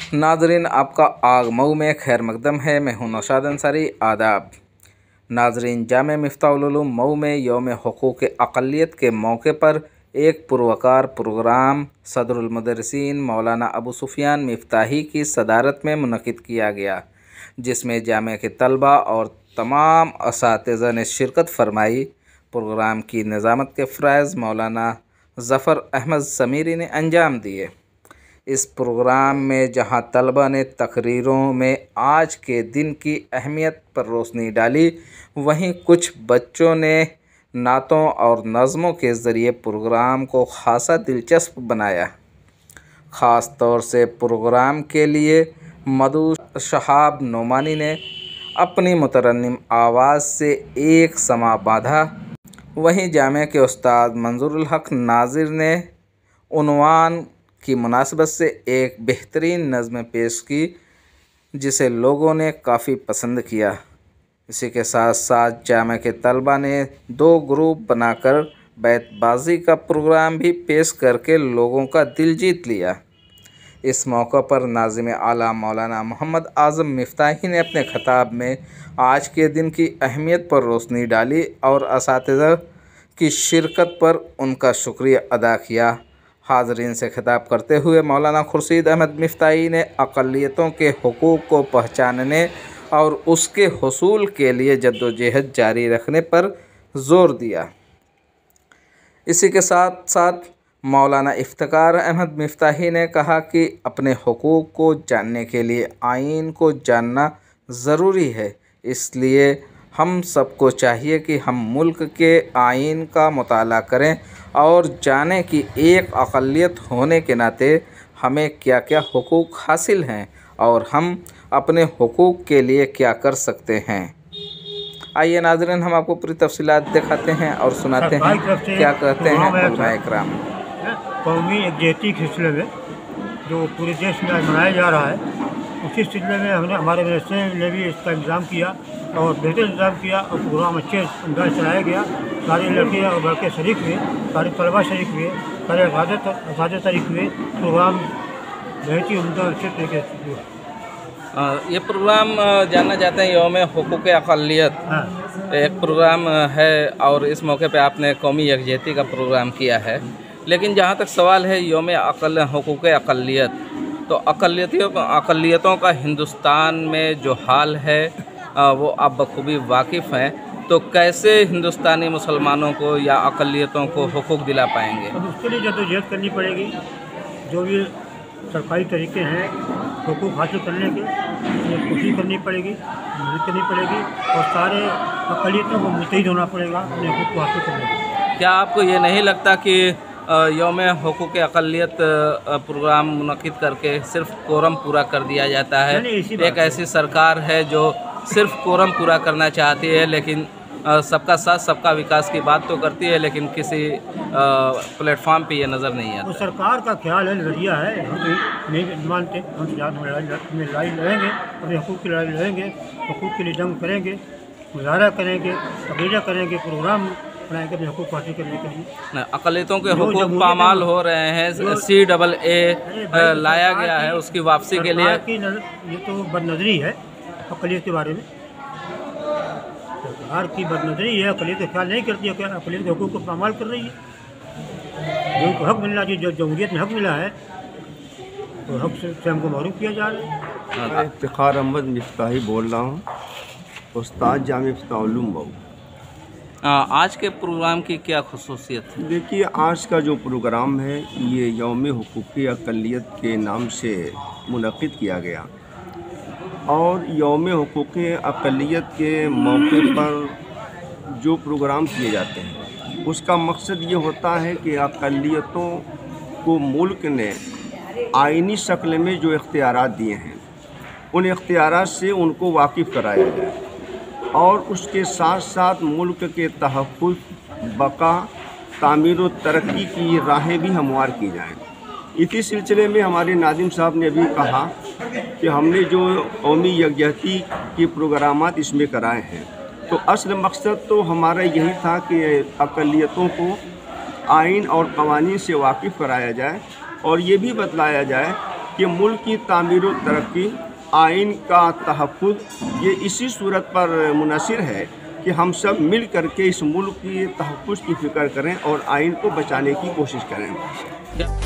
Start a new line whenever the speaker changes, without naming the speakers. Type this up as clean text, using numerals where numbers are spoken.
नाजरीन, आपका आग मऊ में खैर मकदम है। मैं हूं नौशाद अंसारी। आदाब नाजरीन, जामे मिफ्ताहुल उलूम मऊ में यौम हुकूक़ अक़लियत के मौके पर एक पुरवकार प्रोग्राम सदरुल मुदर्रिसीन मौलाना अबू सुफियान मिफ्ताही की सदारत में मुनक़िद किया गया, जिसमें जामे के तलबा और तमाम असातिज़ा ने शिरकत फरमाई। प्रोग्राम की निज़ामत के फ़राइज़ मौलाना ज़फ़र अहमद ज़मीरी ने अंजाम दिए। इस प्रोग्राम में जहां तलबा ने तकरीरों में आज के दिन की अहमियत पर रोशनी डाली, वहीं कुछ बच्चों ने नातों और नज़मों के ज़रिए प्रोग्राम को ख़ासा दिलचस्प बनाया। ख़ास तौर से प्रोग्राम के लिए मधु शहाब नोमानी ने अपनी मुतरन्निम आवाज़ से एक समा बांधा। वहीं जामे के उस्ताद मंजूरुल हक नाज़िर ने उन्वान की मुनासिबत से एक बेहतरीन नज़्म पेश की, जिसे लोगों ने काफ़ी पसंद किया। इसी के साथ साथ जामे के तलबा ने 2 ग्रुप बनाकर बैतबाजी का प्रोग्राम भी पेश करके लोगों का दिल जीत लिया। इस मौका पर नाज़िम आला मौलाना मोहम्मद आज़म मिफ्ताही ने अपने ख़ताब में आज के दिन की अहमियत पर रोशनी डाली और असातिज़ा की शिरकत पर उनका शुक्रिया अदा किया। हाज़रीन से खिताब करते हुए मौलाना खुर्शीद अहमद मिफ्ताही ने अक़लियतों के हुकूक़ को पहचानने और उसके हुसूल के लिए जद्दोजहद जारी रखने पर ज़ोर दिया। इसी के साथ साथ मौलाना इफ्तिकार अहमद मिफ्ताही ने कहा कि अपने हुकूक़ को जानने के लिए आइन को जानना ज़रूरी है, इसलिए हम सबको चाहिए कि हम मुल्क के आइन का मुताला करें और जानें कि एक अक़लियत होने के नाते हमें क्या क्या हुकूक़ हासिल हैं और हम अपने हुकूक़ के लिए क्या कर सकते हैं। आइए नाज़रीन, हम आपको पूरी तफसीलात दिखाते हैं और सुनाते हैं क्या कहते हैं उलमा इकराम।
कौमी यकजहती के सिलसिले में जो पूरे देश में मनाया जा रहा है, उसी सिलसिले में हमारे मदरसे ने भी इसका इंतज़ाम किया और बेहतर इंतज़ाम किया और प्रोग्राम अच्छे अंदाज चलाया गया। सारे लड़के और लड़के शरीक हुए, सारे तलबा शरीक हुए, सारे असातिज़ा शरीक हुए। प्रोग्राम बहुत ही उम्दा अच्छे तरीके से हुआ।
ये प्रोग्राम जानना चाहते हैं यौम हुकूक़ अक़लियत एक प्रोग्राम है और इस मौके पे आपने कौमी यकजहती का प्रोग्राम किया है, लेकिन जहाँ तक सवाल है यौम हुकूक़ अक़लियत, तो अक़लियतों का हिंदुस्तान में जो हाल है वो आप बखूबी वाकिफ़ हैं, तो कैसे हिंदुस्तानी मुसलमानों को या अक़लियतों को हुकूक़ दिला पाएंगे?
अब उसके लिए जद्दोजहद करनी पड़ेगी। जो भी सरकारी तरीके हैं हुकूक़ हासिल करने के, कोशिश करनी पड़ेगी, मेहनत करनी पड़ेगी और सारे अक़लियतों को मुतहिद होना पड़ेगा अपने हुकूक़ को हासिल करने के।
क्या आपको ये नहीं लगता कि यौम हुकूक़ अक़लियत प्रोग्राम मुनक़िद करके सिर्फ़ कोरम पूरा कर दिया जाता है? एक ऐसी सरकार है जो सिर्फ़ कोरम पूरा करना चाहती है, लेकिन सबका साथ सबका विकास की बात तो करती है, लेकिन किसी प्लेटफॉर्म पे ये नज़र नहीं आता।
वो सरकार का ख्याल है, नज़रिया है, हम तो नहीं मानते। हम लड़ाई लड़ेंगे, अपने हुकूक़ की लड़ाई लड़ेंगे, हुकूक़ के लिए जंग करेंगे, मुज़ाहरा करेंगे, तक़रीर करेंगे, प्रोग्राम बनाएंगे अपने हुकूक़ हासिल करने के लिए।
अक़लियतों के हुकूक़ पामाल हो रहे हैं, CAA लाया गया है उसकी वापसी के लिए।
ये तो बदनज़री है अक़लियत के बारे में। सरकार की बदनज़री है, अक़लियत का ख्याल नहीं करती है, अक़लियत के हुकूक़ को पामाल कर रही है। जो उनको हक़ मिलना चाहिए, जो जमहूरियत में हक़ मिला है, तो हक़ से हमको महरूम किया जा रहा है।
मैं इफ्तिखार अहमद मिफ्ताही बोल रहा हूँ, उस्ताद जामे मिफ्ताहुल उलूम मऊ।
आज के प्रोग्राम की क्या ख़ुसूसियत है?
देखिए, आज का जो प्रोग्राम है ये यौम हुकूक़ अक़लियत के नाम से मुनक़िद किया गया और यौम हुकूक़ अक़लियत के मौके पर जो प्रोग्राम किए जाते हैं उसका मकसद ये होता है कि अक़लियतों को मुल्क ने आइनी शक्ल में जो इख्तियारात दिए हैं उन इख्तियारात से उनको वाकिफ़ कराया जाए और उसके साथ साथ मुल्क के तहफ़्फ़ुज़, बका, तामीर व तरक्की की राहें भी हमवार की जाएँ। इसी सिलसिले में हमारे नाज़िम साहब ने अभी कहा कि हमने जो कौमी यकजहती के प्रोग्रामात इसमें कराए हैं, तो असल मकसद तो हमारा यही था कि अक़लियतों को आइन और क़वानीन से वाकिफ़ कराया जाए और ये भी बतलाया जाए कि मुल्क की तामीर व तरक्की, आइन का तहफ़्फ़ुज़ ये इसी सूरत पर मुनहसर है कि हम सब मिल करके इस मुल्क की तहफ़्फ़ुज़ की फ़िक्र करें और आइन को बचाने की कोशिश करें।